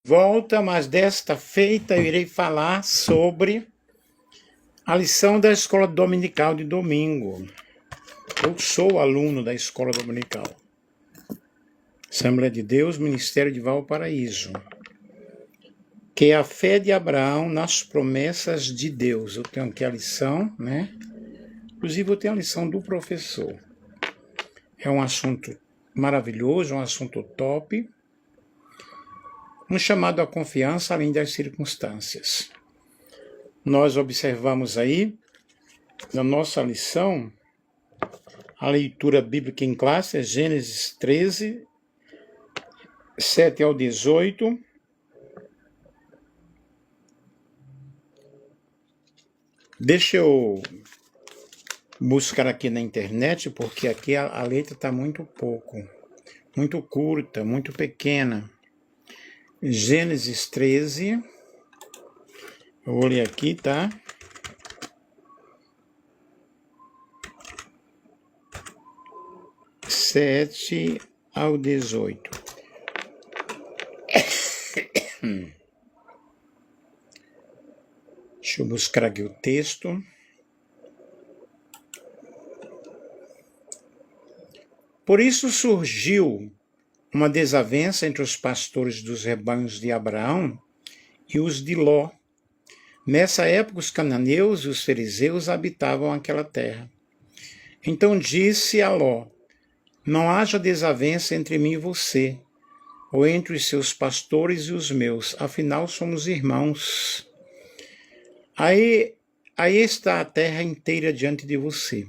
volta, mas desta feita eu irei falar sobre a lição da escola dominical de domingo. Eu sou aluno da escola dominical. Assembleia de Deus, Ministério de Valparaíso. Que é a fé de Abraão nas promessas de Deus. Eu tenho aqui a lição, né? Inclusive eu tenho a lição do professor. É um assunto maravilhoso, um assunto top. Um chamado à confiança além das circunstâncias. Nós observamos aí, na nossa lição, a leitura bíblica em classe é Gênesis 13, 7 ao 18. Deixa eu buscar aqui na internet, porque aqui a letra está muito curta, muito pequena. Gênesis 13, eu vou ler aqui, tá? Sete ao 18. Deixa eu buscar aqui o texto. Por isso surgiu uma desavença entre os pastores dos rebanhos de Abraão e os de Ló. Nessa época, os cananeus e os fariseus habitavam aquela terra. Então disse a Ló: não haja desavença entre mim e você, ou entre os seus pastores e os meus, afinal somos irmãos. Aí está a terra inteira diante de você.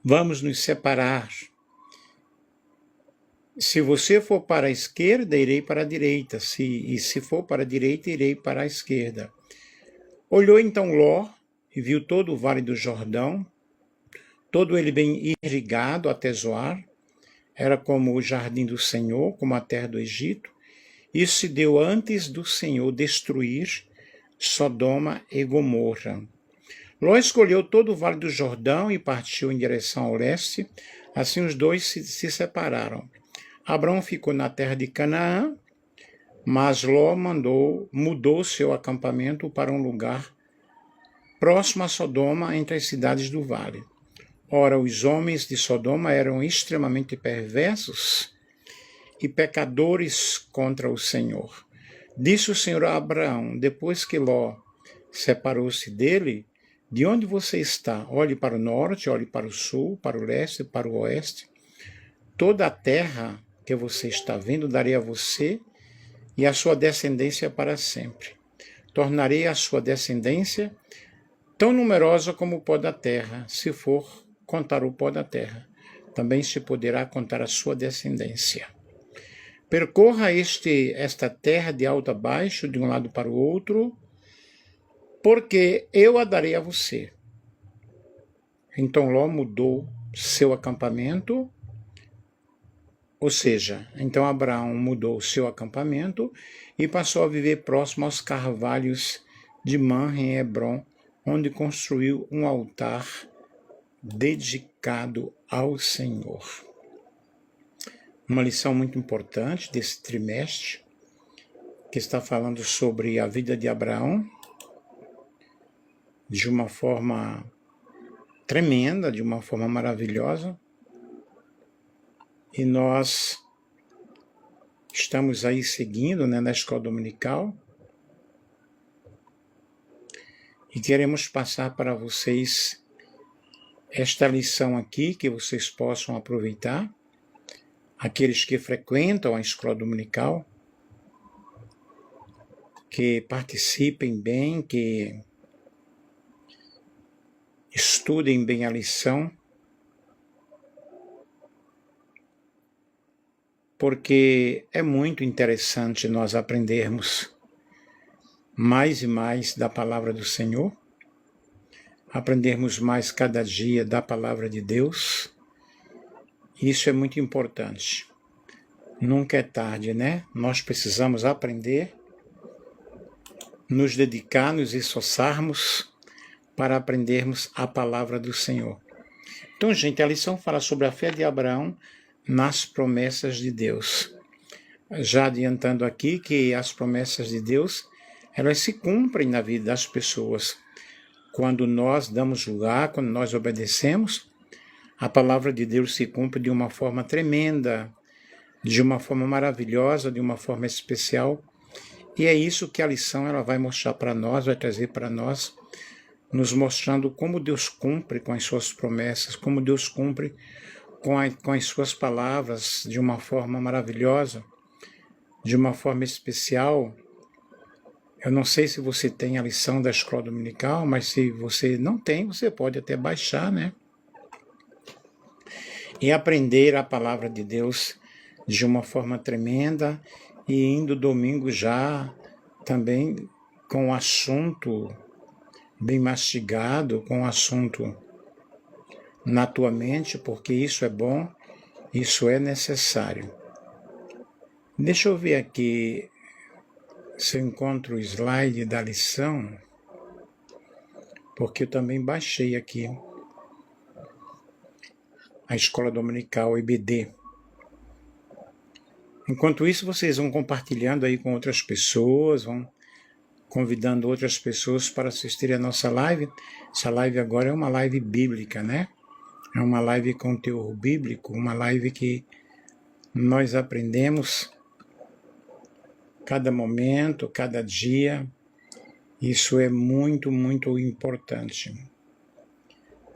Vamos nos separar. Se você for para a esquerda, irei para a direita. Se for para a direita, irei para a esquerda. Olhou então Ló e viu todo o vale do Jordão, todo ele bem irrigado até Zoar. Era como o jardim do Senhor, como a terra do Egito. Isso se deu antes do Senhor destruir Sodoma e Gomorra. Ló escolheu todo o vale do Jordão e partiu em direção ao leste. Assim os dois se separaram. Abraão ficou na terra de Canaã, mas Ló mudou seu acampamento para um lugar próximo a Sodoma, entre as cidades do vale. Ora, os homens de Sodoma eram extremamente perversos e pecadores contra o Senhor. Disse o Senhor a Abraão, depois que Ló separou-se dele: de onde você está? Olhe para o norte, olhe para o sul, para o leste, para o oeste. Toda a terra que você está vendo darei a você e a sua descendência para sempre. Tornarei a sua descendência tão numerosa como o pó da terra. Se for contar o pó da terra, também se poderá contar a sua descendência. Percorra esta terra de alto a baixo, de um lado para o outro, porque eu a darei a você. Então Ló mudou seu acampamento, ou seja, então Abraão mudou o seu acampamento e passou a viver próximo aos carvalhos de Mamre em Hebrom, onde construiu um altar dedicado ao Senhor. Uma lição muito importante desse trimestre, que está falando sobre a vida de Abraão, de uma forma tremenda, de uma forma maravilhosa. E nós estamos aí seguindo, né, na escola dominical. E queremos passar para vocês esta lição aqui, que vocês possam aproveitar. Aqueles que frequentam a escola dominical, que participem bem, que estudem bem a lição, porque é muito interessante nós aprendermos mais e mais da palavra do Senhor, aprendermos mais cada dia da palavra de Deus. Isso é muito importante. Nunca é tarde, né? Nós precisamos aprender, nos dedicar, nos esforçarmos para aprendermos a palavra do Senhor. Então, gente, a lição fala sobre a fé de Abraão nas promessas de Deus. já adiantando aqui que as promessas de Deus, elas se cumprem na vida das pessoas. Quando nós damos lugar, quando nós obedecemos, a palavra de Deus se cumpre de uma forma tremenda, de uma forma maravilhosa, de uma forma especial. E é isso que a lição ela vai mostrar para nós, vai trazer para nós, nos mostrando como Deus cumpre com as suas promessas, como Deus cumpre com as suas palavras de uma forma maravilhosa, de uma forma especial. Eu não sei se você tem a lição da escola dominical, mas se você não tem, você pode até baixar, né? E aprender a palavra de Deus de uma forma tremenda e indo domingo já também com o assunto bem mastigado, com o assunto na tua mente, porque isso é bom, isso é necessário. Deixa eu ver aqui se eu encontro o slide da lição, porque eu também baixei aqui a Escola Dominical EBD. Enquanto isso, vocês vão compartilhando aí com outras pessoas, vão convidando outras pessoas para assistirem a nossa live. Essa live agora é uma live bíblica, né? É uma live com teor bíblico, uma live que nós aprendemos cada momento, cada dia. Isso é muito, muito importante.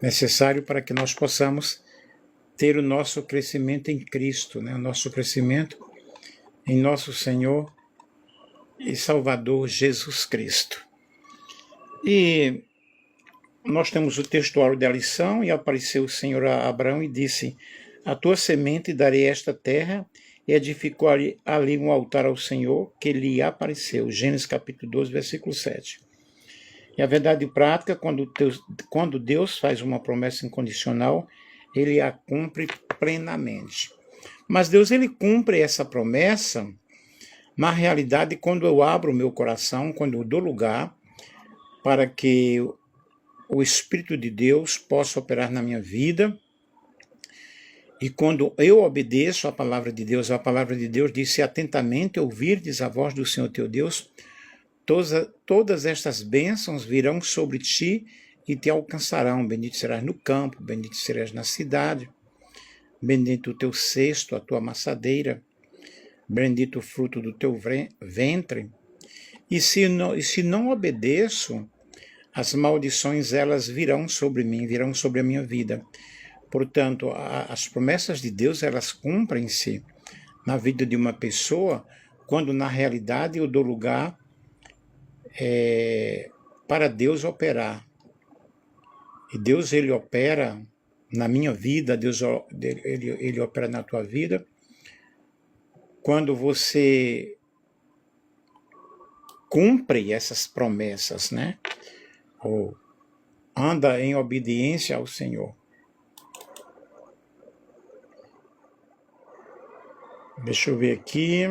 Necessário para que nós possamos ter o nosso crescimento em Cristo, né? O nosso crescimento em nosso Senhor e Salvador Jesus Cristo. E nós temos o textuário da lição, e apareceu o Senhor a Abraão e disse: a tua semente darei esta terra, e edificou ali um altar ao Senhor, que lhe apareceu. Gênesis capítulo 12, versículo 7. E a verdade prática, quando Deus faz uma promessa incondicional, ele a cumpre plenamente. Mas Deus, ele cumpre essa promessa, na realidade, quando eu abro o meu coração, quando eu dou lugar para que o Espírito de Deus possa operar na minha vida. E quando eu obedeço a palavra de Deus diz: se atentamente ouvirdes a voz do Senhor teu Deus, todas estas bênçãos virão sobre ti e te alcançarão. Bendito serás no campo, bendito serás na cidade, bendito o teu cesto, a tua amassadeira, bendito o fruto do teu ventre. E se não obedeço, as maldições elas virão sobre mim, virão sobre a minha vida. Portanto, as promessas de Deus, elas cumprem-se na vida de uma pessoa, quando na realidade eu dou lugar para Deus operar. E Deus, ele opera na minha vida, Deus ele opera na tua vida, quando você cumpre essas promessas, né? Ou anda em obediência ao Senhor. Deixa eu ver aqui.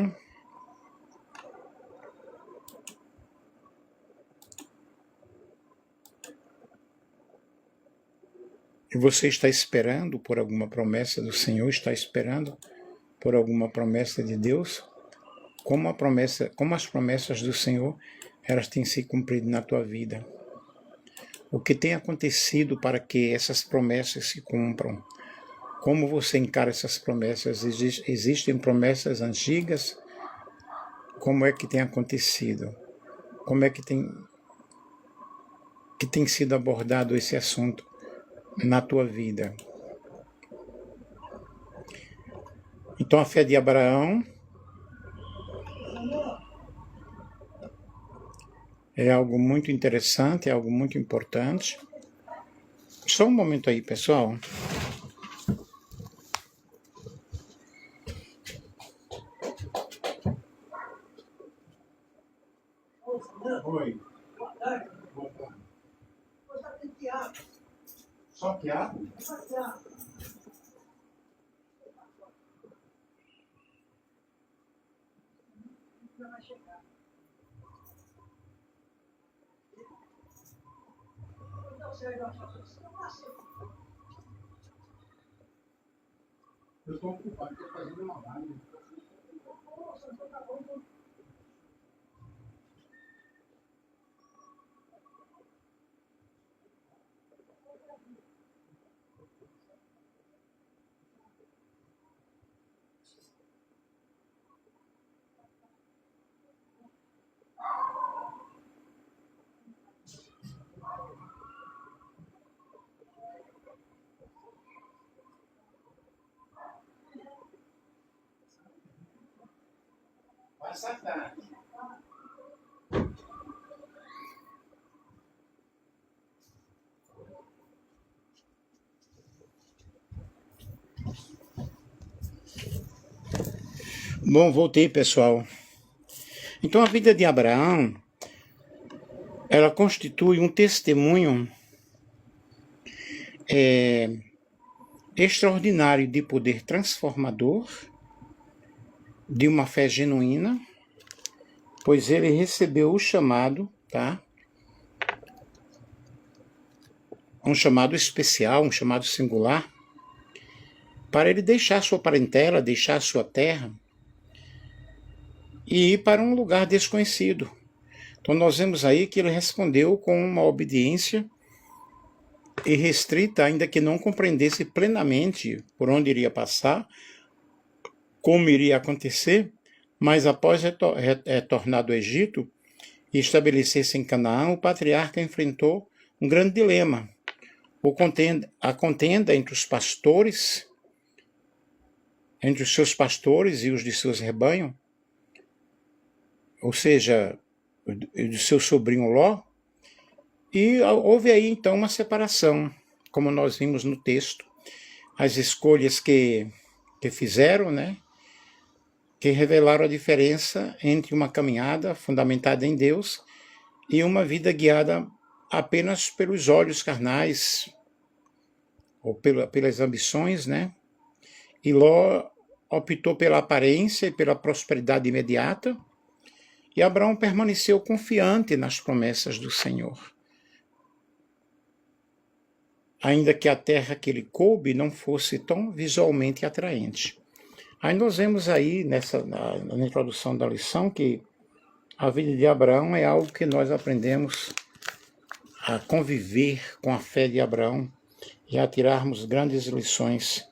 E você está esperando por alguma promessa do Senhor? Está esperando por alguma promessa de Deus? Como as promessas do Senhor, elas têm se cumprido na tua vida? O que tem acontecido para que essas promessas se cumpram? Como você encara essas promessas? Existem promessas antigas? Como é que tem acontecido? Como é que tem sido abordado esse assunto na tua vida? Então, a fé de Abraão é algo muito interessante, é algo muito importante. Só um momento aí, pessoal. Oi. Boa tarde. Boa tarde. Só Tiago? Só Tiago. Não vai chegar. Eu estou ocupado, estou fazendo uma live. passar tarde. Bom, voltei, pessoal. Então, a vida de Abraão, ela constitui um testemunho extraordinário de poder transformador, de uma fé genuína, pois ele recebeu o chamado, tá? Um chamado especial, um chamado singular, para ele deixar sua parentela, deixar sua terra e ir para um lugar desconhecido. Então nós vemos aí que ele respondeu com uma obediência irrestrita, ainda que não compreendesse plenamente por onde iria passar, como iria acontecer, mas após retornar do Egito e estabelecer-se em Canaã, o patriarca enfrentou um grande dilema. A contenda entre os pastores, entre os seus pastores e os de seus rebanhos, ou seja, do seu sobrinho Ló, e houve aí então uma separação, como nós vimos no texto, as escolhas que fizeram, né, que revelaram a diferença entre uma caminhada fundamentada em Deus e uma vida guiada apenas pelos olhos carnais, ou pelas ambições, né? E Ló optou pela aparência e pela prosperidade imediata, e Abraão permaneceu confiante nas promessas do Senhor. Ainda que a terra que lhe coube não fosse tão visualmente atraente. Aí nós vemos aí, na introdução da lição, que a vida de Abraão é algo que nós aprendemos a conviver com a fé de Abraão e a tirarmos grandes lições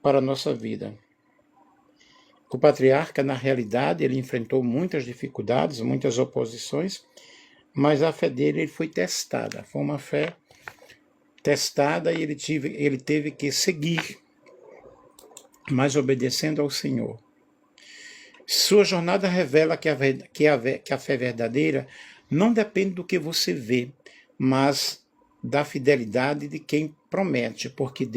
para a nossa vida. O patriarca, na realidade, ele enfrentou muitas dificuldades, muitas oposições, mas a fé dele foi testada. Foi uma fé testada e ele teve que seguir, mas obedecendo ao Senhor. Sua jornada revela que a fé verdadeira não depende do que você vê, mas da fidelidade de quem promete, porque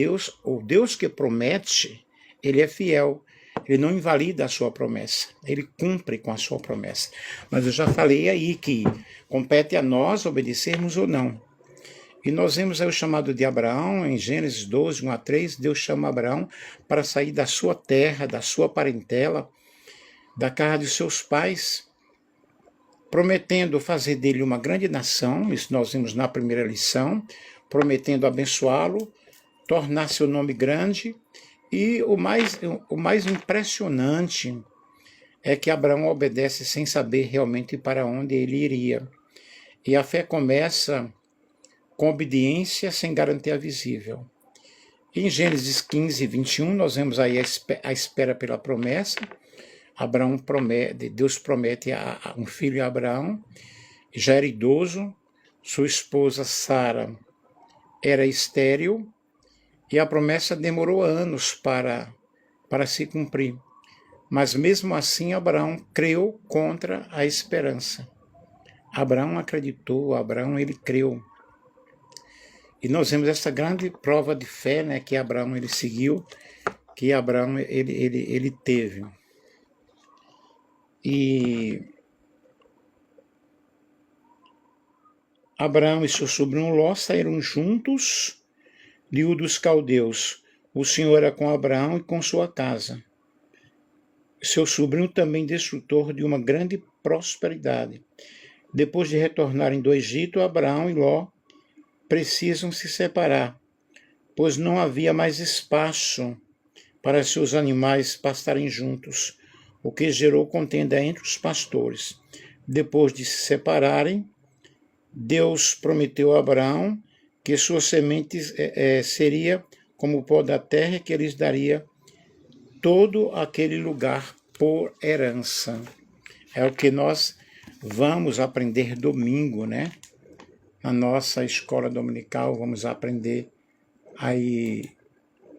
o Deus que promete, ele é fiel, ele não invalida a sua promessa, ele cumpre com a sua promessa. Mas eu já falei aí que compete a nós obedecermos ou não. E nós vemos aí o chamado de Abraão, em Gênesis 12, 1 a 3, Deus chama Abraão para sair da sua terra, da sua parentela, da casa de seus pais, prometendo fazer dele uma grande nação, isso nós vimos na primeira lição, prometendo abençoá-lo, tornar seu nome grande, e o mais impressionante é que Abraão obedece sem saber realmente para onde ele iria. E a fé começa com obediência sem garantia visível. Em Gênesis 15, 21, nós vemos aí a espera pela promessa. Deus promete a um filho a Abraão, já era idoso, sua esposa Sara era estéril, e a promessa demorou anos para se cumprir. Mas mesmo assim Abraão creu contra a esperança. Abraão acreditou, ele creu. E nós vemos essa grande prova de fé, né, que Abraão ele seguiu, que Abraão ele teve. E Abraão e seu sobrinho Ló saíram juntos de Ur dos Caldeus. O Senhor era com Abraão e com sua casa. Seu sobrinho também desfrutou de uma grande prosperidade. Depois de retornarem do Egito, Abraão e Ló precisam se separar, pois não havia mais espaço para seus animais pastarem juntos, o que gerou contenda entre os pastores. Depois de se separarem, Deus prometeu a Abraão que sua semente seria como o pó da terra, que lhes daria todo aquele lugar por herança. É o que nós vamos aprender domingo, né? Na nossa escola dominical, vamos aprender aí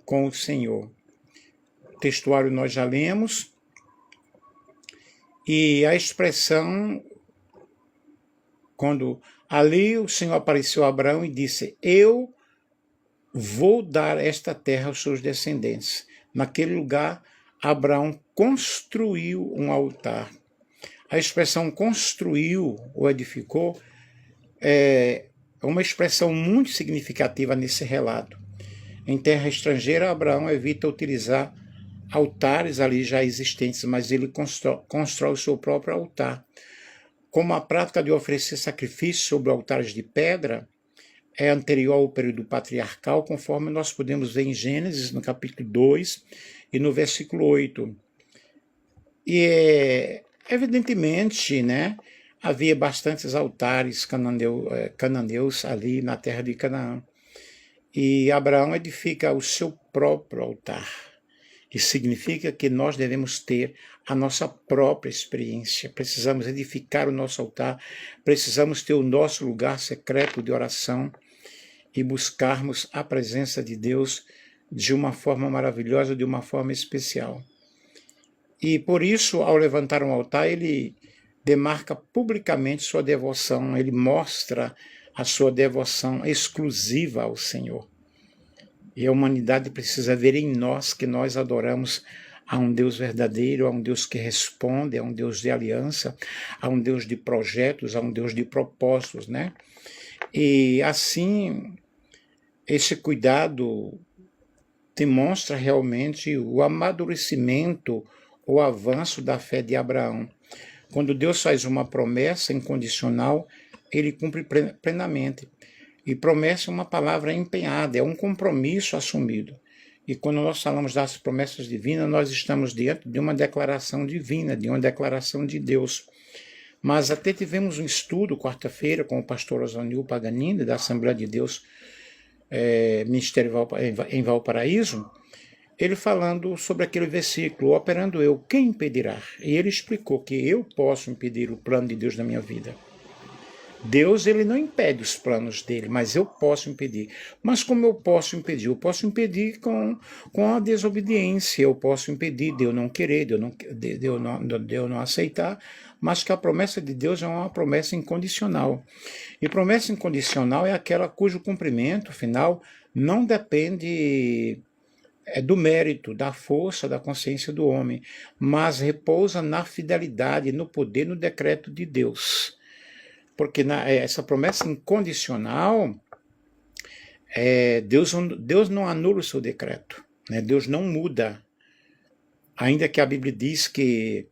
com o Senhor. O textuário nós já lemos, E a expressão, quando ali o Senhor apareceu a Abraão e disse, eu vou dar esta terra aos seus descendentes. Naquele lugar, Abraão construiu um altar. A expressão construiu ou edificou é uma expressão muito significativa nesse relato. Em terra estrangeira, Abraão evita utilizar altares ali já existentes, mas ele constrói o seu próprio altar. Como a prática de oferecer sacrifícios sobre altares de pedra é anterior ao período patriarcal, conforme nós podemos ver em Gênesis, no capítulo 2 e no versículo 8. E evidentemente, né, havia bastantes altares cananeus ali na terra de Canaã. E Abraão edifica o seu próprio altar. Isso significa que nós devemos ter a nossa própria experiência. Precisamos edificar o nosso altar, precisamos ter o nosso lugar secreto de oração e buscarmos a presença de Deus de uma forma maravilhosa, de uma forma especial. E por isso, ao levantar um altar, ele demarca publicamente sua devoção, ele mostra a sua devoção exclusiva ao Senhor. E a humanidade precisa ver em nós que nós adoramos a um Deus verdadeiro, a um Deus que responde, a um Deus de aliança, a um Deus de projetos, a um Deus de propósitos, né? E assim, esse cuidado demonstra realmente o amadurecimento, o avanço da fé de Abraão. Quando Deus faz uma promessa incondicional, ele cumpre plenamente. E promessa é uma palavra empenhada, é um compromisso assumido. E quando nós falamos das promessas divinas, nós estamos diante de uma declaração divina, de uma declaração de Deus. Mas até tivemos um estudo, quarta-feira, com o pastor Osânio Paganini, da Assembleia de Deus, Ministério em Valparaíso, ele falando sobre aquele versículo, operando eu, quem impedirá? E ele explicou que eu posso impedir o plano de Deus na minha vida. Deus, ele não impede os planos dele, mas eu posso impedir. Mas como eu posso impedir? Eu posso impedir com a desobediência, eu posso impedir de eu não querer, de eu não aceitar, mas que a promessa de Deus é uma promessa incondicional. E promessa incondicional é aquela cujo cumprimento final não depende do mérito, da força, da consciência do homem, mas repousa na fidelidade, no poder, no decreto de Deus. Porque essa promessa incondicional, Deus não anula o seu decreto, né? Deus não muda. Ainda que a Bíblia diz que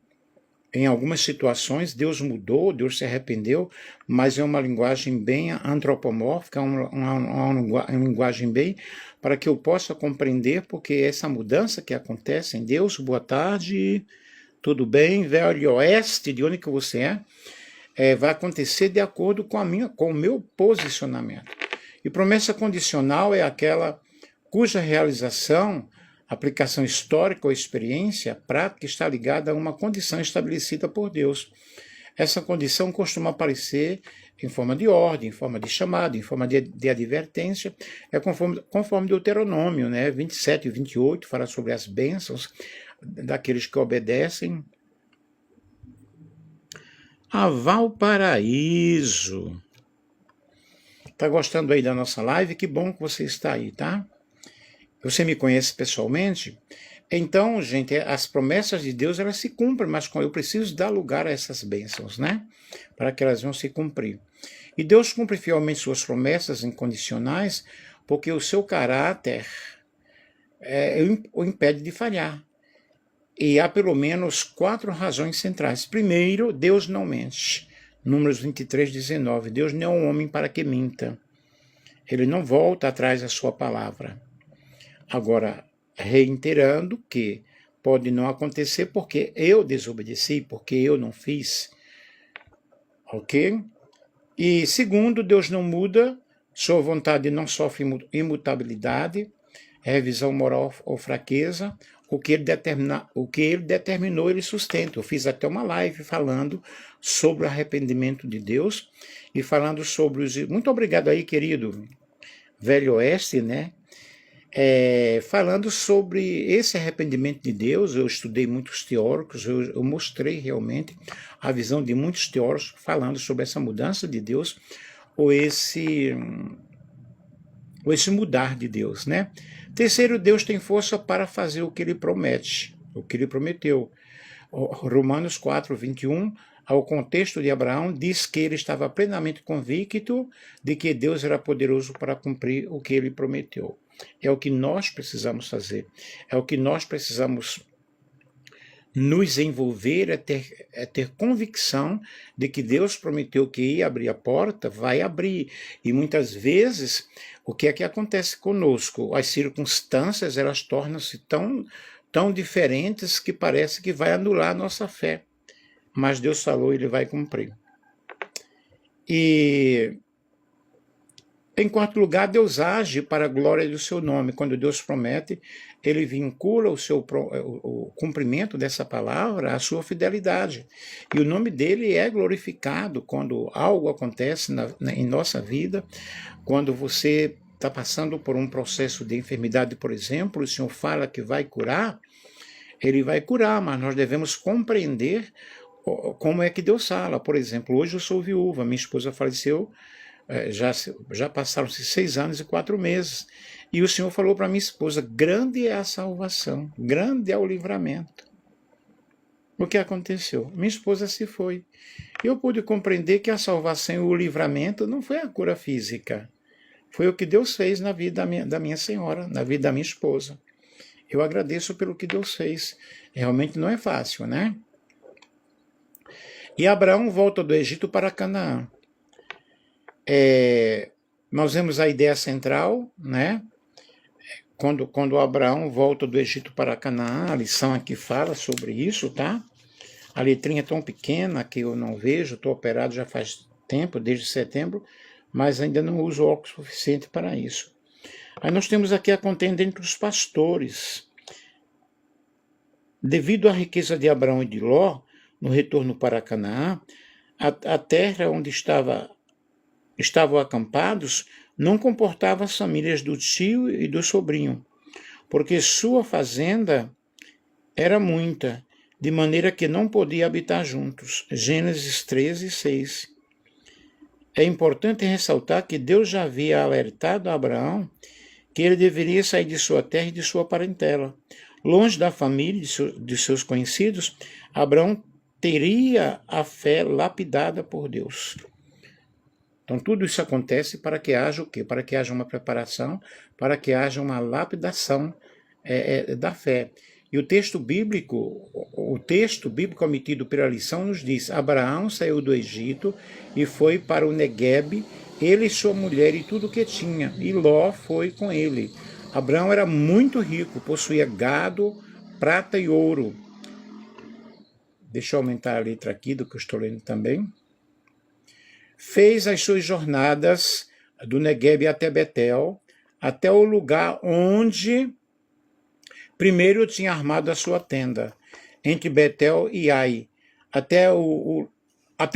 em algumas situações Deus mudou, Deus se arrependeu, mas é uma linguagem bem antropomórfica, uma linguagem bem para que eu possa compreender, porque essa mudança que acontece em Deus, boa tarde, tudo bem, velho oeste, de onde que você é? Vai acontecer de acordo com o meu posicionamento. E promessa condicional é aquela cuja realização, aplicação histórica ou experiência prática está ligada a uma condição estabelecida por Deus. Essa condição costuma aparecer em forma de ordem, em forma de chamado, em forma de advertência, conforme Deuteronômio, né? 27 e 28, fala sobre as bênçãos daqueles que obedecem. A Valparaíso. Tá gostando aí da nossa live? Que bom que você está aí, tá? Você me conhece pessoalmente? Então, gente, as promessas de Deus, elas se cumprem, mas eu preciso dar lugar a essas bênçãos, né? Para que elas vão se cumprir. E Deus cumpre fielmente suas promessas incondicionais, porque o seu caráter o impede de falhar. E há pelo menos 4 razões centrais. Primeiro, Deus não mente. Números 23, 19. Deus não é um homem para que minta. Ele não volta atrás da sua palavra. Agora, reiterando que pode não acontecer porque eu desobedeci, porque eu não fiz. Ok? E segundo, Deus não muda, sua vontade não sofre imutabilidade, revisão moral ou fraqueza. O que ele determinou, ele sustenta. Eu fiz até uma live falando sobre o arrependimento de Deus e falando sobre os... Muito obrigado aí, querido Velho Oeste, né? falando sobre esse arrependimento de Deus. Eu estudei muitos teólogos, eu mostrei realmente a visão de muitos teólogos falando sobre essa mudança de Deus, ou esse mudar de Deus, né? Terceiro, Deus tem força para fazer o que ele promete, o que ele prometeu. Romanos 4, 21, ao contexto de Abraão, diz que ele estava plenamente convicto de que Deus era poderoso para cumprir o que ele prometeu. É o que nós precisamos fazer, é o que nós precisamos nos envolver, é ter convicção de que Deus prometeu que ia abrir a porta, vai abrir. E muitas vezes, o que é que acontece conosco? As circunstâncias, elas tornam-se tão diferentes que parece que vai anular a nossa fé. Mas Deus falou e ele vai cumprir. E, em quarto lugar, Deus age para a glória do seu nome. Quando Deus promete, ele vincula o cumprimento dessa palavra à sua fidelidade. E o nome dele é glorificado quando algo acontece em nossa vida, quando você está passando por um processo de enfermidade, por exemplo, o Senhor fala que vai curar, ele vai curar, mas nós devemos compreender como é que Deus fala. Por exemplo, hoje eu sou viúva, minha esposa faleceu, já passaram-se 6 anos e 4 meses, e o Senhor falou para minha esposa: grande é a salvação, grande é o livramento. O que aconteceu? Minha esposa se foi. Eu pude compreender que a salvação e o livramento não foi a cura física, foi o que Deus fez na vida da minha senhora, na vida da minha esposa. Eu agradeço pelo que Deus fez. Realmente não é fácil, né? E Abraão volta do Egito para Canaã. Nós vemos a ideia central, né? Quando Abraão volta do Egito para Canaã, a lição aqui fala sobre isso, tá? A letrinha é tão pequena que eu não vejo, estou operado já faz tempo, desde setembro, mas ainda não uso óculos suficiente para isso. Aí nós temos aqui a contenda entre os pastores. Devido à riqueza de Abraão e de Ló, no retorno para Canaã, a terra onde estavam acampados não comportava as famílias do tio e do sobrinho, porque sua fazenda era muita, de maneira que não podia habitar juntos. Gênesis 13, 6. É importante ressaltar que Deus já havia alertado a Abraão que ele deveria sair de sua terra e de sua parentela. Longe da família e de seus conhecidos, Abraão teria a fé lapidada por Deus. Então tudo isso acontece para que haja o quê? Para que haja uma preparação, para que haja uma lapidação da fé. E o texto bíblico omitido pela lição nos diz: Abraão saiu do Egito e foi para o Neguebe, ele e sua mulher e tudo o que tinha, e Ló foi com ele. Abraão era muito rico, possuía gado, prata e ouro. Deixa eu aumentar a letra aqui do que eu estou lendo também. Fez as suas jornadas do Neguebe até Betel, até o lugar onde primeiro tinha armado a sua tenda, entre Betel e Ai, até o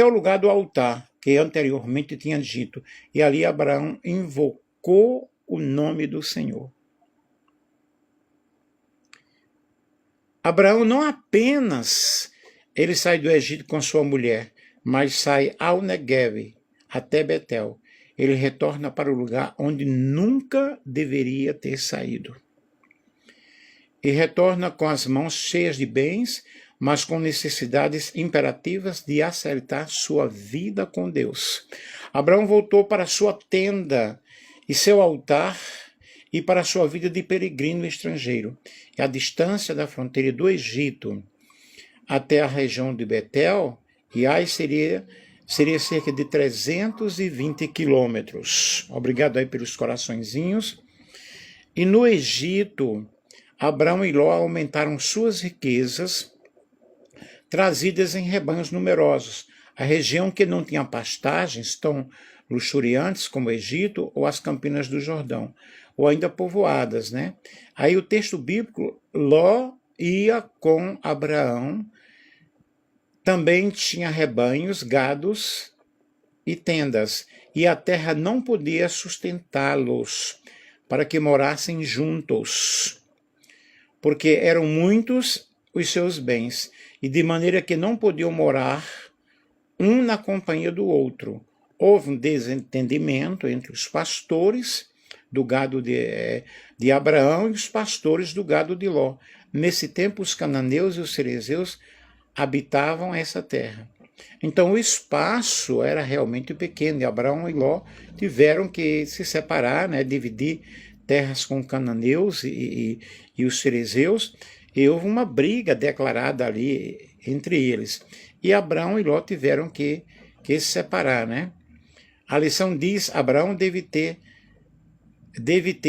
lugar do altar, que anteriormente tinha dito. E ali Abraão invocou o nome do Senhor. Abraão não apenas ele sai do Egito com sua mulher, mas sai ao Neguebe, até Betel. Ele retorna para o lugar onde nunca deveria ter saído. E retorna com as mãos cheias de bens, mas com necessidades imperativas de acertar sua vida com Deus. Abraão voltou para sua tenda e seu altar e para sua vida de peregrino estrangeiro. E a distância da fronteira do Egito até a região de Betel e Ai seria cerca de 320 quilômetros. Obrigado aí pelos coraçõezinhos. E no Egito, Abraão e Ló aumentaram suas riquezas, trazidas em rebanhos numerosos. A região que não tinha pastagens tão luxuriantes como o Egito ou as campinas do Jordão, ou ainda povoadas, né? Aí o texto bíblico, Ló ia com Abraão, também tinha rebanhos, gados e tendas, e a terra não podia sustentá-los. para que morassem juntos, porque eram muitos os seus bens, e de maneira que não podiam morar um na companhia do outro. Houve um desentendimento entre os pastores do gado de Abraão e os pastores do gado de Ló. Nesse tempo, os cananeus e os ferezeus habitavam essa terra. Então, o espaço era realmente pequeno, e Abraão e Ló tiveram que se separar, né, dividir terras com cananeus e os ferezeus, e houve uma briga declarada ali entre eles. E Abraão e Ló tiveram que se separar, né? A lição diz: Abraão deve ter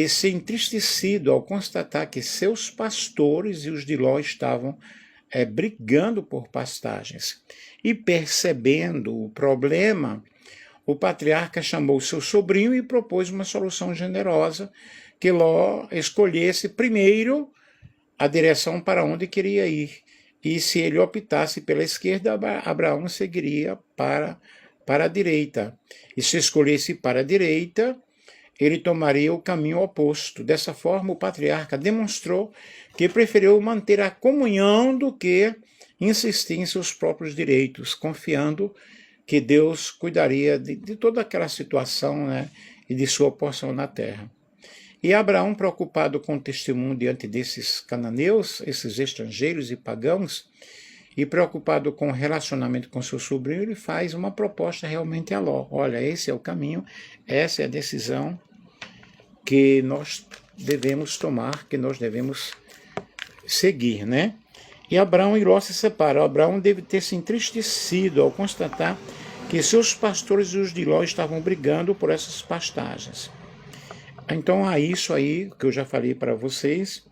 se entristecido ao constatar que seus pastores e os de Ló estavam brigando por pastagens. E percebendo o problema, o patriarca chamou seu sobrinho e propôs uma solução generosa, que Ló escolhesse primeiro a direção para onde queria ir. E se ele optasse pela esquerda, Abraão seguiria para a direita. E se escolhesse para a direita, ele tomaria o caminho oposto. Dessa forma, o patriarca demonstrou que preferiu manter a comunhão do que insistir em seus próprios direitos, confiando que Deus cuidaria de toda aquela situação, né, e de sua porção na terra. E Abraão, preocupado com o testemunho diante desses cananeus, esses estrangeiros e pagãos, e preocupado com o relacionamento com seu sobrinho, ele faz uma proposta realmente a Ló. Olha, esse é o caminho, essa é a decisão que nós devemos tomar, que nós devemos seguir, né? E Abraão e Ló se separam. Abraão deve ter se entristecido ao constatar que seus pastores e os de Ló estavam brigando por essas pastagens. Então, há isso aí que eu já falei para vocês,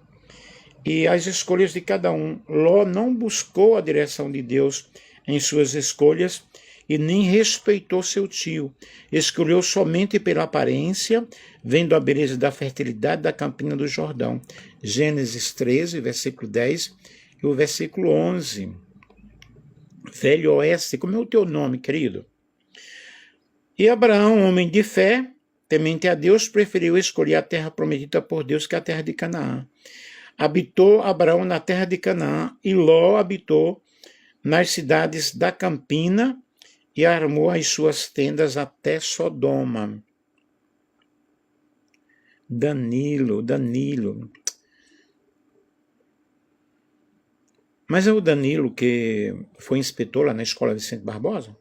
e as escolhas de cada um. Ló não buscou a direção de Deus em suas escolhas e nem respeitou seu tio. Escolheu somente pela aparência, vendo a beleza da fertilidade da campina do Jordão. Gênesis 13, versículo 10 e o versículo 11. Velho Oeste, como é o teu nome, querido? E Abraão, homem de fé, temente a Deus, preferiu escolher a terra prometida por Deus que a terra de Canaã. Habitou Abraão na terra de Canaã e Ló habitou nas cidades da campina e armou as suas tendas até Sodoma. Danilo. Mas é o Danilo que foi inspetor lá na escola Vicente Barbosa?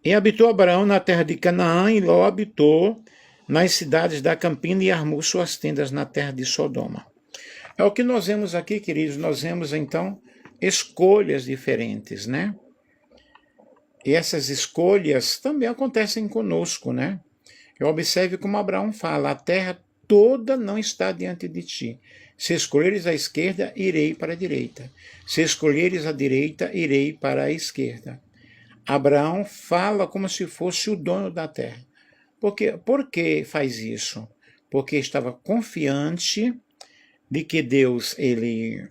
E habitou Abraão na terra de Canaã, e Ló habitou nas cidades da campina e armou suas tendas na terra de Sodoma. É o que nós vemos aqui, queridos. Nós vemos, então, escolhas diferentes, né? E essas escolhas também acontecem conosco, né? Eu observe como Abraão fala: a terra toda não está diante de ti. Se escolheres a esquerda, irei para a direita. Se escolheres a direita, irei para a esquerda. Abraão fala como se fosse o dono da terra. Por que faz isso? Porque estava confiante de que Deus ele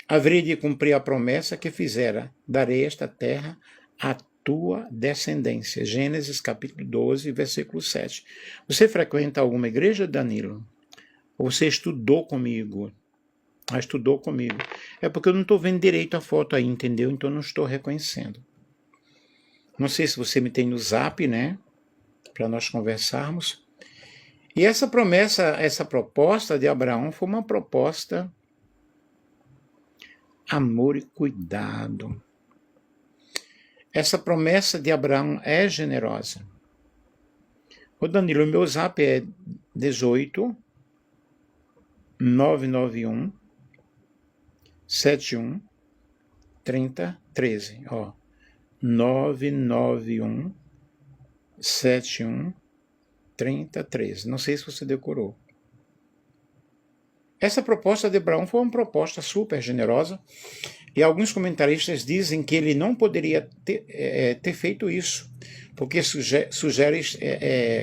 haveria de cumprir a promessa que fizera: darei esta terra à tua descendência. Gênesis capítulo 12, versículo 7. Você frequenta alguma igreja, Danilo? Ou você estudou comigo? Estudou comigo. É porque eu não estou vendo direito a foto aí, entendeu? Então não estou reconhecendo. Não sei se você me tem no Zap, né? Para nós conversarmos. E essa promessa, essa proposta de Abraão foi uma proposta amor e cuidado. Essa promessa de Abraão é generosa. Ô Danilo, meu Zap é 18 991 71 30 13. Ó, 991 71 30 13. Não sei se você decorou. Essa proposta de Abraão foi uma proposta super generosa, e alguns comentaristas dizem que ele não poderia ter feito isso, porque sugere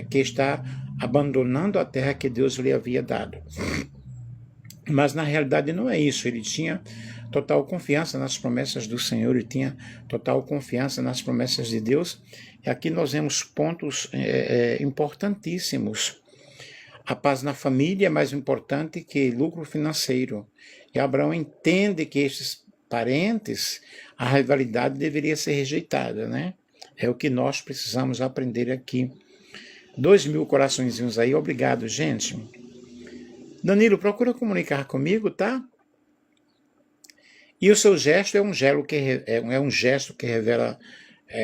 que está abandonando a terra que Deus lhe havia dado. Mas na realidade não é isso. Ele tinha total confiança nas promessas do Senhor, ele tinha total confiança nas promessas de Deus. E aqui nós vemos pontos importantíssimos. A paz na família é mais importante que lucro financeiro. E Abraão entende que esses parentes, a rivalidade deveria ser rejeitada, né? É o que nós precisamos aprender aqui. 2.000 coraçõezinhos aí, obrigado, gente. Danilo, procura comunicar comigo, tá? E o seu gesto é um gesto que revela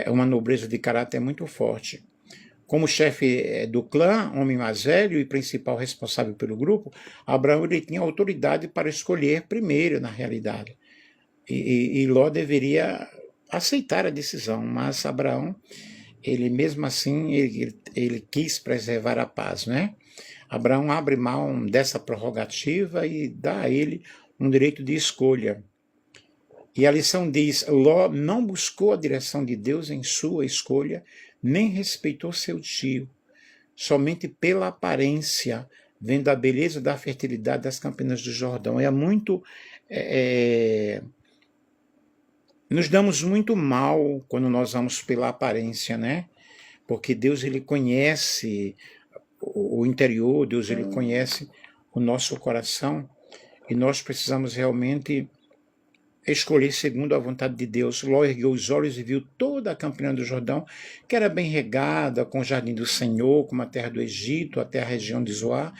uma nobreza de caráter muito forte. Como chefe do clã, homem mais velho e principal responsável pelo grupo, Abraão ele tinha autoridade para escolher primeiro, na realidade. E Ló deveria aceitar a decisão, mas Abraão, ele mesmo assim, ele quis preservar a paz, né? Abraão abre mão dessa prerrogativa e dá a ele um direito de escolha. E a lição diz, Ló não buscou a direção de Deus em sua escolha, nem respeitou seu tio, somente pela aparência, vendo a beleza da fertilidade das campinas do Jordão. Nos damos muito mal quando nós vamos pela aparência, né? Porque Deus ele conhece o interior, Deus ele conhece o nosso coração e nós precisamos realmente escolher segundo a vontade de Deus. Ló ergueu os olhos e viu toda a campina do Jordão, que era bem regada, com o jardim do Senhor, como a terra do Egito, até a região de Zoar.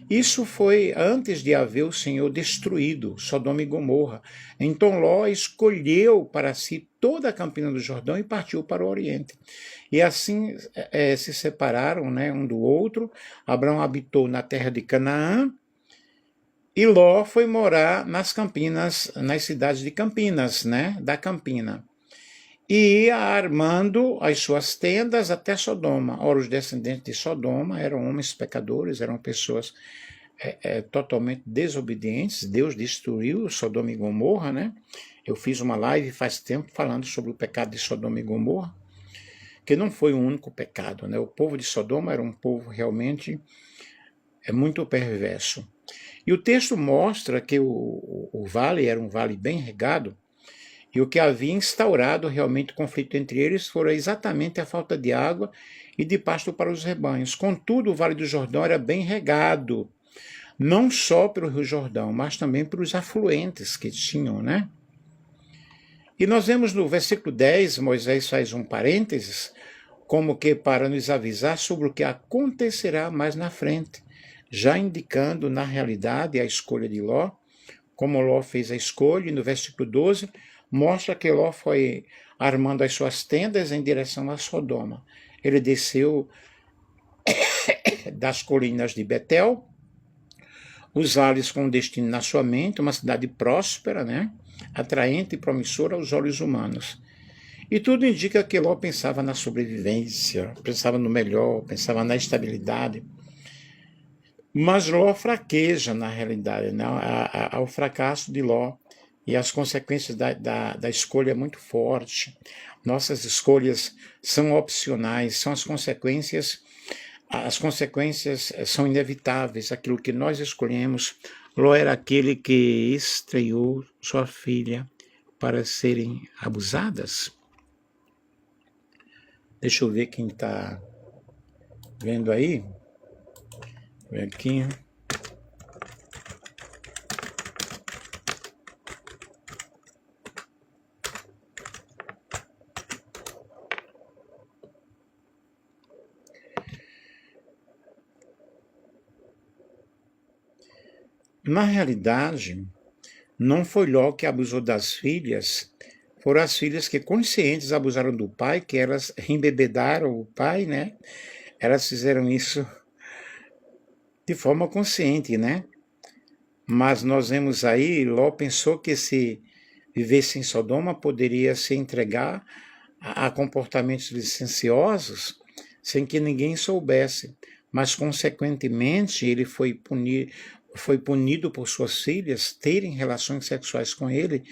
Isso foi antes de haver o Senhor destruído Sodoma e Gomorra. Então Ló escolheu para si toda a campina do Jordão e partiu para o Oriente. E assim se separaram, né, um do outro. Abraão habitou na terra de Canaã, e Ló foi morar nas Campinas, nas cidades de Campinas, né, da Campina. E ia armando as suas tendas até Sodoma. Ora, os descendentes de Sodoma eram homens pecadores, eram pessoas totalmente desobedientes. Deus destruiu Sodoma e Gomorra, né? Eu fiz uma live faz tempo falando sobre o pecado de Sodoma e Gomorra, que não foi o único pecado, né? O povo de Sodoma era um povo realmente muito perverso. E o texto mostra que o vale era um vale bem regado, e o que havia instaurado realmente o conflito entre eles foi exatamente a falta de água e de pasto para os rebanhos. Contudo, o Vale do Jordão era bem regado, não só pelo Rio Jordão, mas também pelos afluentes que tinham, né? E nós vemos no versículo 10, Moisés faz um parênteses, como que para nos avisar sobre o que acontecerá mais na frente, já indicando na realidade a escolha de Ló, como Ló fez a escolha, e no versículo 12 mostra que Ló foi armando as suas tendas em direção a Sodoma. Ele desceu das colinas de Betel, os vales com destino na sua mente, uma cidade próspera, né? Atraente e promissora aos olhos humanos. E tudo indica que Ló pensava na sobrevivência, pensava no melhor, pensava na estabilidade. Mas Ló fraqueja na realidade, né? O fracasso de Ló e as consequências da escolha é muito forte. Nossas escolhas são opcionais, são as consequências são inevitáveis. Aquilo que nós escolhemos. Ló era aquele que estreou sua filha para serem abusadas. Deixa eu ver quem está vendo aí. Vem aqui. Na realidade, não foi Ló que abusou das filhas, foram as filhas que, conscientes, abusaram do pai, que elas embebedaram o pai, né? Elas fizeram isso de forma consciente, né? Mas nós vemos aí, Ló pensou que se vivesse em Sodoma, poderia se entregar a comportamentos licenciosos sem que ninguém soubesse. Mas, consequentemente, ele foi punido por suas filhas terem relações sexuais com ele.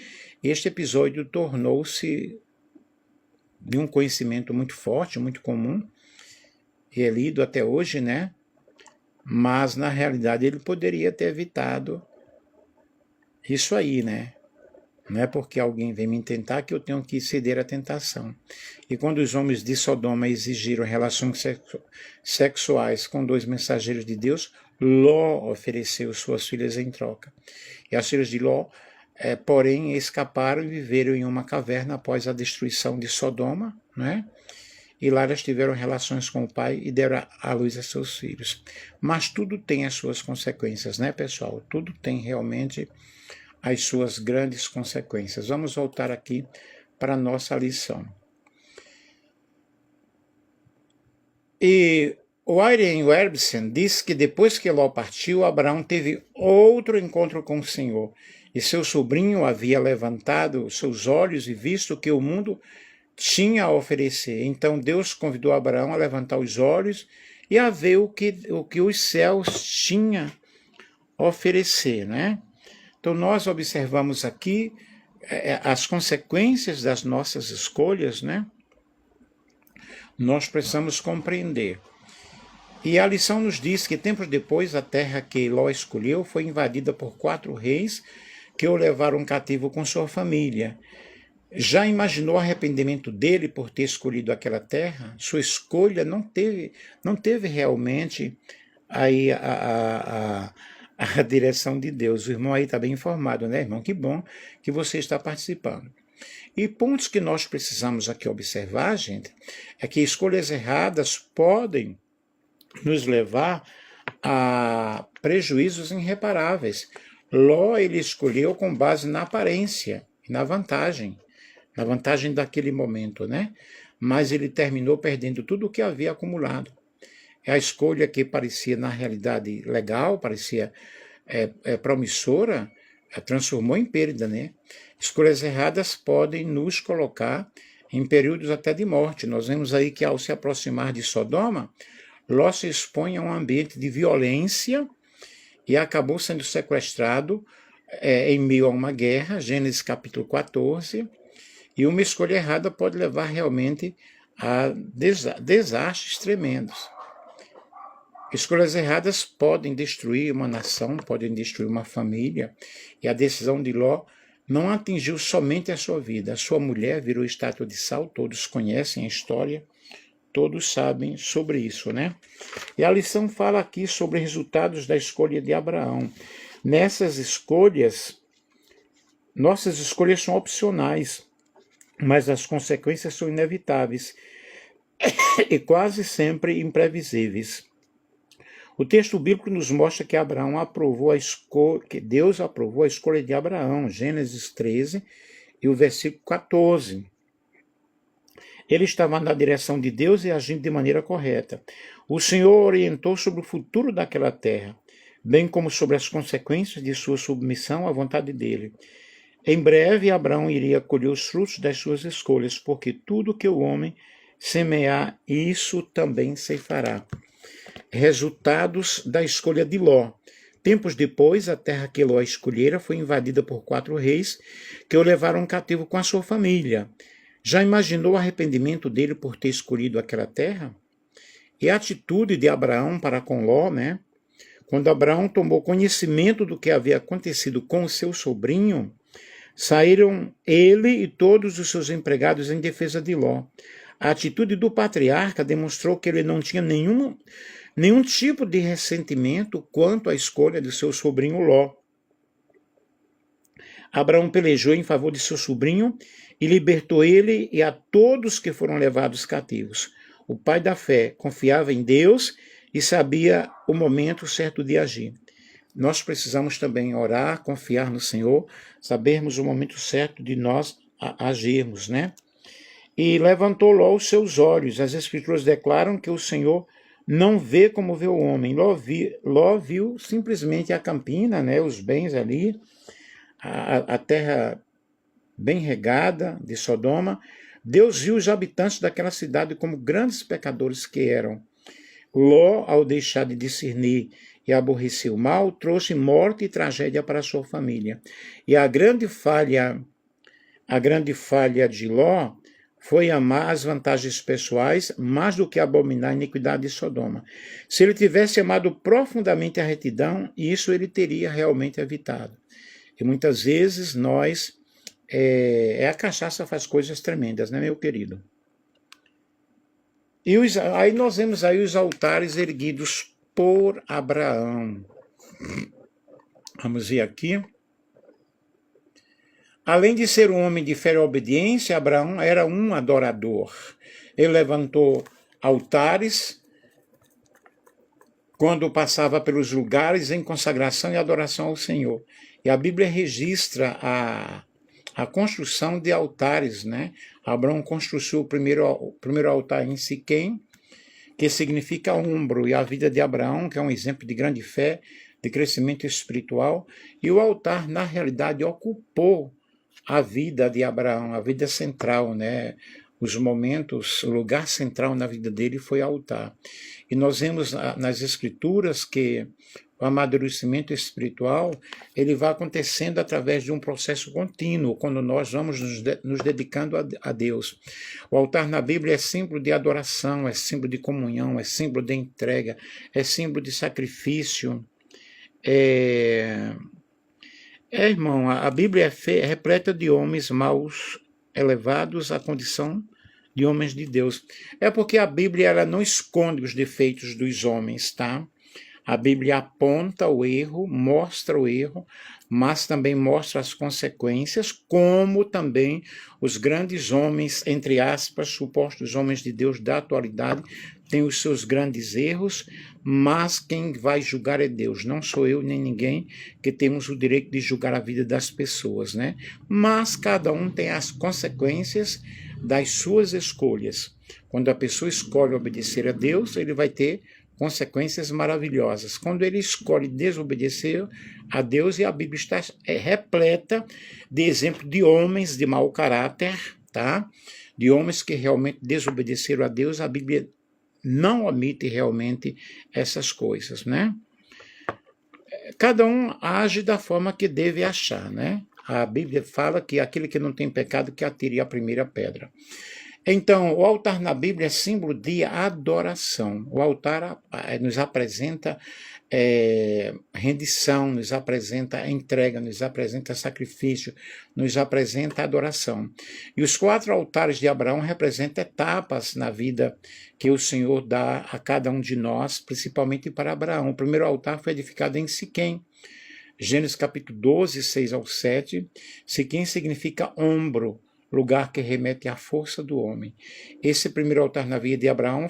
Este episódio tornou-se de um conhecimento muito forte, muito comum, e é lido até hoje, né? Mas, na realidade, ele poderia ter evitado isso aí, né? Não é porque alguém vem me tentar que eu tenho que ceder à tentação. E quando os homens de Sodoma exigiram relações sexuais com 2 mensageiros de Deus, Ló ofereceu suas filhas em troca. E as filhas de Ló, porém, escaparam e viveram em uma caverna após a destruição de Sodoma, né? E lá elas tiveram relações com o pai e deram à luz a seus filhos. Mas tudo tem as suas consequências, né, pessoal? Tudo tem realmente as suas grandes consequências. Vamos voltar aqui para a nossa lição. E o Warren Wiersbe diz que depois que Ló partiu, Abraão teve outro encontro com o Senhor. E seu sobrinho havia levantado seus olhos e visto que o mundo tinha a oferecer. Então Deus convidou Abraão a levantar os olhos e a ver o que os céus tinham a oferecer, né? Então nós observamos aqui as consequências das nossas escolhas, né? Nós precisamos compreender. E a lição nos diz que tempos depois a terra que Ló escolheu foi invadida por 4 reis que o levaram cativo com sua família. Já imaginou o arrependimento dele por ter escolhido aquela terra? Sua escolha não teve realmente aí a direção de Deus. O irmão aí está bem informado, né, irmão? Que bom que você está participando. E pontos que nós precisamos aqui observar, gente, é que escolhas erradas podem nos levar a prejuízos irreparáveis. Ló, ele escolheu com base na aparência e na vantagem daquele momento, né? Mas ele terminou perdendo tudo o que havia acumulado. A escolha que parecia, na realidade, legal, parecia promissora, transformou em perda, né? Escolhas erradas podem nos colocar em períodos até de morte. Nós vemos aí que ao se aproximar de Sodoma, Ló se expõe a um ambiente de violência e acabou sendo sequestrado em meio a uma guerra, Gênesis capítulo 14, e uma escolha errada pode levar realmente a desastres tremendos. Escolhas erradas podem destruir uma nação, podem destruir uma família, e a decisão de Ló não atingiu somente a sua vida. A sua mulher virou estátua de sal, todos conhecem a história, todos sabem sobre isso, né? E a lição fala aqui sobre resultados da escolha de Abraão. Nessas escolhas, nossas escolhas são opcionais, mas as consequências são inevitáveis e quase sempre imprevisíveis. O texto bíblico nos mostra que que Deus aprovou a escolha de Abraão, Gênesis 13 e o versículo 14. Ele estava na direção de Deus e agindo de maneira correta. O Senhor orientou sobre o futuro daquela terra, bem como sobre as consequências de sua submissão à vontade dele. Em breve, Abraão iria colher os frutos das suas escolhas, porque tudo que o homem semear, isso também ceifará. Resultados da escolha de Ló. Tempos depois, a terra que Ló escolhera foi invadida por 4 reis que o levaram cativo com a sua família. Já imaginou o arrependimento dele por ter escolhido aquela terra? E a atitude de Abraão para com Ló, né? Quando Abraão tomou conhecimento do que havia acontecido com o seu sobrinho, saíram ele e todos os seus empregados em defesa de Ló. A atitude do patriarca demonstrou que ele não tinha nenhum tipo de ressentimento quanto à escolha de seu sobrinho Ló. Abraão pelejou em favor de seu sobrinho e libertou ele e a todos que foram levados cativos. O pai da fé confiava em Deus e sabia o momento certo de agir. Nós precisamos também orar, confiar no Senhor, sabermos o momento certo de nós agirmos, né? E levantou Ló os seus olhos. As Escrituras declaram que o Senhor não vê como vê o homem. Ló viu simplesmente a campina, né, os bens ali, a terra bem regada de Sodoma. Deus viu os habitantes daquela cidade como grandes pecadores que eram. Ló, ao deixar de discernir e aborrecer o mal, trouxe morte e tragédia para a sua família. E a grande falha de Ló foi amar as vantagens pessoais mais do que abominar a iniquidade de Sodoma. Se ele tivesse amado profundamente a retidão, isso ele teria realmente evitado. E muitas vezes nós A cachaça faz coisas tremendas, né, meu querido? E aí nós vemos aí os altares erguidos por Abraão. Vamos ver aqui. Além de ser um homem de fé e obediência, Abraão era um adorador. Ele levantou altares quando passava pelos lugares em consagração e adoração ao Senhor. E a Bíblia registra a construção de altares, né? Abraão construiu o primeiro altar em Siquém, que significa ombro, e a vida de Abraão, que é um exemplo de grande fé, de crescimento espiritual, e o altar, na realidade, ocupou a vida de Abraão, a vida central, né? Os momentos, o lugar central na vida dele foi o altar. E nós vemos nas Escrituras que o amadurecimento espiritual ele vai acontecendo através de um processo contínuo, quando nós vamos nos dedicando a Deus. O altar na Bíblia é símbolo de adoração, é símbolo de comunhão, é símbolo de entrega, é símbolo de sacrifício. Irmão, a Bíblia é repleta de homens maus elevados à condição de homens de Deus. É porque a Bíblia ela não esconde os defeitos dos homens, tá? A Bíblia aponta o erro, mostra o erro, mas também mostra as consequências, como também os grandes homens, entre aspas, supostos homens de Deus da atualidade, têm os seus grandes erros, mas quem vai julgar é Deus, não sou eu nem ninguém que temos o direito de julgar a vida das pessoas, né? Mas cada um tem as consequências das suas escolhas. Quando a pessoa escolhe obedecer a Deus, ele vai ter consequências maravilhosas. Quando ele escolhe desobedecer a Deus, e a Bíblia está repleta de exemplos de homens de mau caráter, tá? De homens que realmente desobedeceram a Deus, a Bíblia não omite realmente essas coisas, né? Cada um age da forma que deve achar, né? A Bíblia fala que aquele que não tem pecado que atire a primeira pedra. Então, o altar na Bíblia é símbolo de adoração. O altar nos apresenta rendição, nos apresenta entrega, nos apresenta sacrifício, nos apresenta adoração. E os 4 altares de Abraão representam etapas na vida que o Senhor dá a cada um de nós, principalmente para Abraão. O primeiro altar foi edificado em Siquém. Gênesis capítulo 12, 6 ao 7. Siquém significa ombro, lugar que remete à força do homem. Esse primeiro altar na vida de Abraão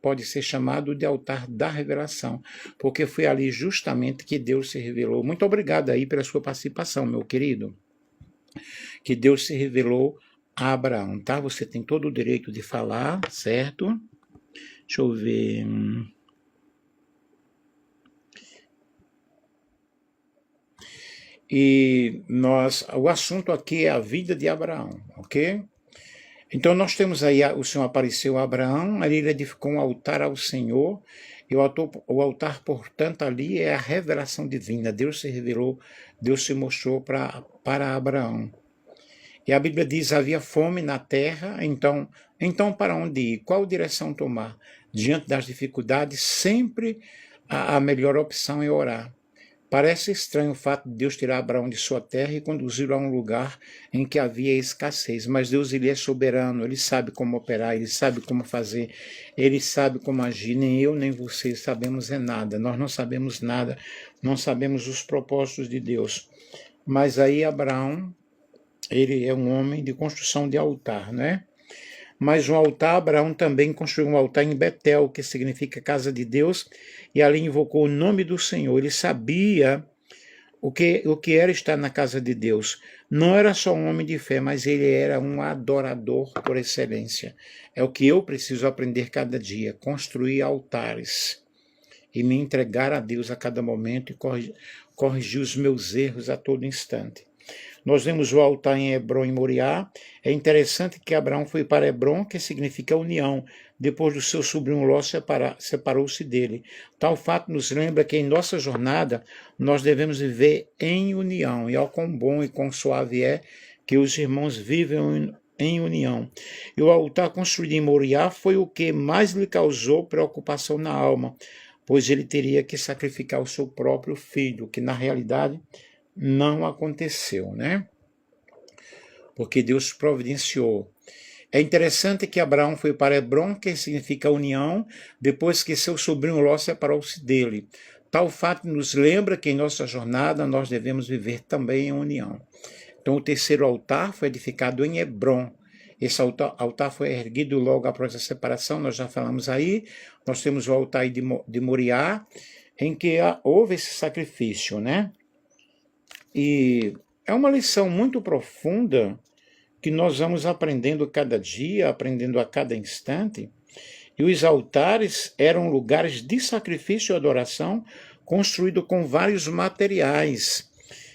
pode ser chamado de altar da revelação, porque foi ali justamente que Deus se revelou. Muito obrigado aí pela sua participação, meu querido. Que Deus se revelou a Abraão, tá? Você tem todo o direito de falar, certo? Deixa eu ver. E o assunto aqui é a vida de Abraão, ok? Então nós temos aí, o Senhor apareceu a Abraão, ali ele edificou um altar ao Senhor, e o altar, portanto, ali é a revelação divina. Deus se revelou, Deus se mostrou para Abraão. E a Bíblia diz, havia fome na terra, então para onde ir? Qual direção tomar? Diante das dificuldades, sempre a melhor opção é orar. Parece estranho o fato de Deus tirar Abraão de sua terra e conduzi-lo a um lugar em que havia escassez, mas Deus ele é soberano, ele sabe como operar, ele sabe como fazer, ele sabe como agir, nem eu nem você sabemos nada, nós não sabemos nada, não sabemos os propósitos de Deus. Mas aí Abraão, ele é um homem de construção de altar, né? Mas um altar, Abraão também construiu um altar em Betel, que significa casa de Deus, e ali invocou o nome do Senhor. Ele sabia o que era estar na casa de Deus. Não era só um homem de fé, mas ele era um adorador por excelência. É o que eu preciso aprender cada dia, construir altares e me entregar a Deus a cada momento e corrigir os meus erros a todo instante. Nós vemos o altar em Hebrom e Moriá. É interessante que Abraão foi para Hebrom, que significa união. Depois do seu sobrinho Ló separou-se dele. Tal fato nos lembra que em nossa jornada nós devemos viver em união. E ó quão bom e quão suave é que os irmãos vivem em união. E o altar construído em Moriá foi o que mais lhe causou preocupação na alma, pois ele teria que sacrificar o seu próprio filho, que na realidade não aconteceu, né? porque Deus providenciou. É interessante que Abraão foi para Hebrom, que significa união, depois que seu sobrinho Ló separou-se dele. Tal fato nos lembra que em nossa jornada nós devemos viver também em união. Então o terceiro altar foi edificado em Hebrom. Esse altar foi erguido logo após a separação, nós já falamos aí. Nós temos o altar de Moriá, em que houve esse sacrifício, né? E é uma lição muito profunda que nós vamos aprendendo cada dia, aprendendo a cada instante. E os altares eram lugares de sacrifício e adoração construídos com vários materiais.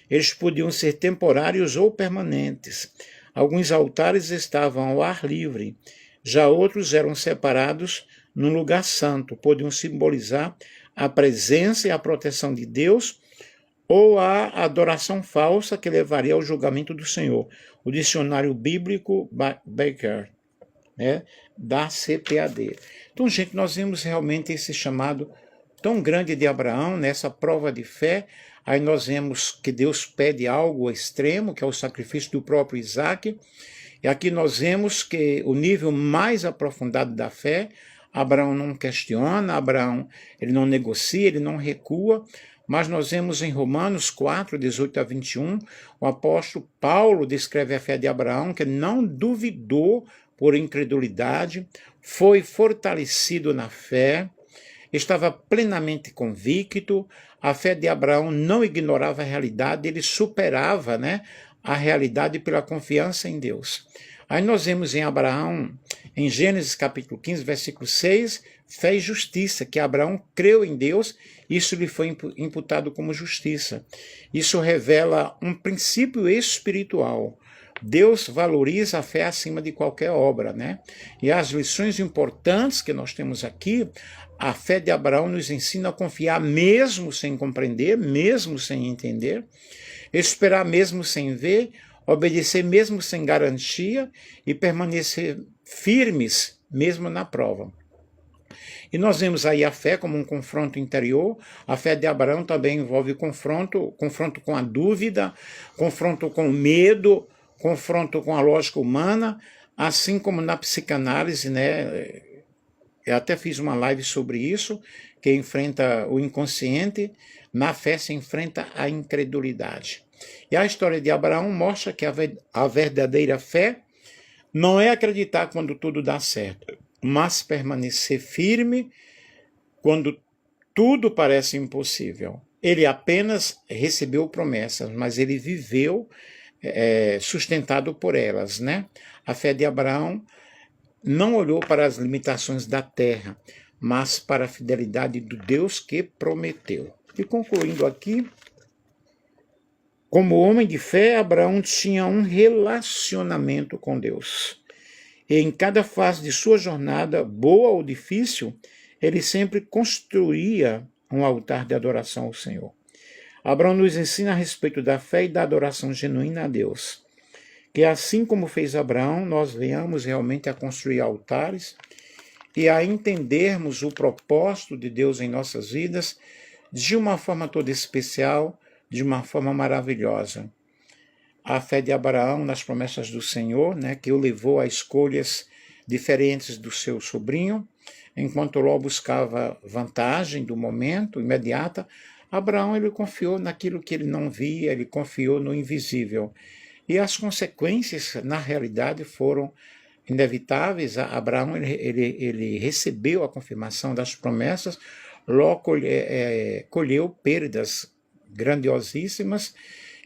Eles podiam ser temporários ou permanentes. Alguns altares estavam ao ar livre, já outros eram separados num lugar santo, podiam simbolizar a presença e a proteção de Deus ou a adoração falsa que levaria ao julgamento do Senhor. O dicionário bíblico Baker, né, da CPAD. Então, gente, nós vimos realmente esse chamado tão grande de Abraão, nessa prova de fé. Aí nós vemos que Deus pede algo extremo, que é o sacrifício do próprio Isaac. E aqui nós vemos que o nível mais aprofundado da fé, Abraão não questiona, Abraão ele não negocia, ele não recua, mas nós vemos em Romanos 4, 18 a 21, o apóstolo Paulo descreve a fé de Abraão, que não duvidou por incredulidade, foi fortalecido na fé, estava plenamente convicto, a fé de Abraão não ignorava a realidade, ele superava, né, a realidade pela confiança em Deus. Aí nós vemos em Abraão, em Gênesis capítulo 15, versículo 6, fé e justiça, que Abraão creu em Deus, isso lhe foi imputado como justiça. Isso revela um princípio espiritual. Deus valoriza a fé acima de qualquer obra, né? E as lições importantes que nós temos aqui, a fé de Abraão nos ensina a confiar mesmo sem compreender, mesmo sem entender, esperar mesmo sem ver, obedecer mesmo sem garantia e permanecer firmes mesmo na prova. E nós vemos aí a fé como um confronto interior. A fé de Abraão também envolve confronto com a dúvida, confronto com o medo, confronto com a lógica humana, assim como na psicanálise, né? Eu até fiz uma live sobre isso, que enfrenta o inconsciente, na fé se enfrenta a incredulidade. E a história de Abraão mostra que a verdadeira fé não é acreditar quando tudo dá certo, mas permanecer firme quando tudo parece impossível. Ele apenas recebeu promessas, mas ele viveu sustentado por elas, né? A fé de Abraão não olhou para as limitações da terra, mas para a fidelidade do Deus que prometeu. E concluindo aqui, como homem de fé, Abraão tinha um relacionamento com Deus. E em cada fase de sua jornada, boa ou difícil, ele sempre construía um altar de adoração ao Senhor. Abraão nos ensina a respeito da fé e da adoração genuína a Deus. Que assim como fez Abraão, nós venhamos realmente a construir altares e a entendermos o propósito de Deus em nossas vidas de uma forma toda especial, de uma forma maravilhosa. A fé de Abraão nas promessas do Senhor, né, que o levou a escolhas diferentes do seu sobrinho, enquanto Ló buscava vantagem do momento, imediata, Abraão ele confiou naquilo que ele não via, ele confiou no invisível. E as consequências, na realidade, foram inevitáveis. Abraão ele recebeu a confirmação das promessas, Ló colheu perdas grandiosíssimas,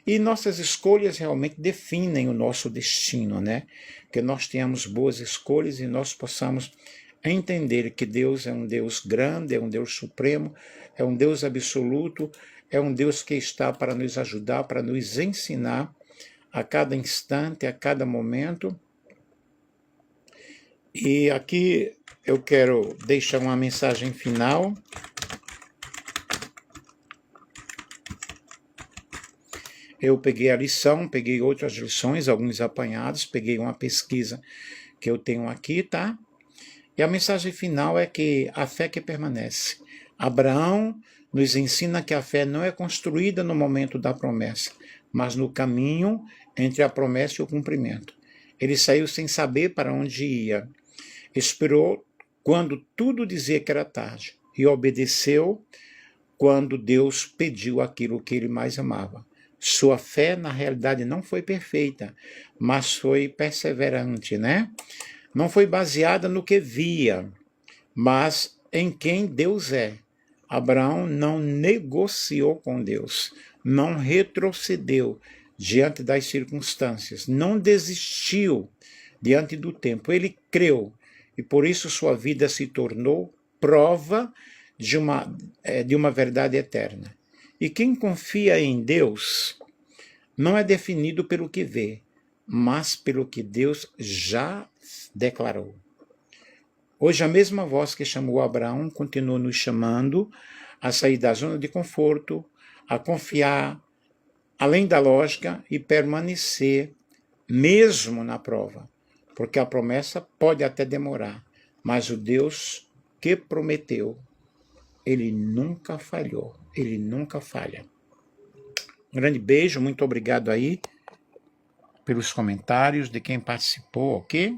e nossas escolhas realmente definem o nosso destino, né? Que nós tenhamos boas escolhas e nós possamos entender que Deus é um Deus grande, é um Deus supremo, é um Deus absoluto, é um Deus que está para nos ajudar, para nos ensinar a cada instante, a cada momento. E aqui eu quero deixar uma mensagem final. Eu peguei a lição, peguei outras lições, alguns apanhados, peguei uma pesquisa que eu tenho aqui, tá? E a mensagem final é que a fé que permanece. Abraão nos ensina que a fé não é construída no momento da promessa, mas no caminho entre a promessa e o cumprimento. Ele saiu sem saber para onde ia. Esperou quando tudo dizia que era tarde e obedeceu quando Deus pediu aquilo que ele mais amava. Sua fé, na realidade, não foi perfeita, mas foi perseverante, né? Não foi baseada no que via, mas em quem Deus é. Abraão não negociou com Deus, não retrocedeu diante das circunstâncias, não desistiu diante do tempo. Ele creu e por isso sua vida se tornou prova de uma verdade eterna. E quem confia em Deus não é definido pelo que vê, mas pelo que Deus já declarou. Hoje a mesma voz que chamou Abraão continua nos chamando a sair da zona de conforto, a confiar além da lógica e permanecer mesmo na prova, porque a promessa pode até demorar, mas o Deus que prometeu, ele nunca falhou, ele nunca falha. Um grande beijo, muito obrigado aí pelos comentários de quem participou, ok?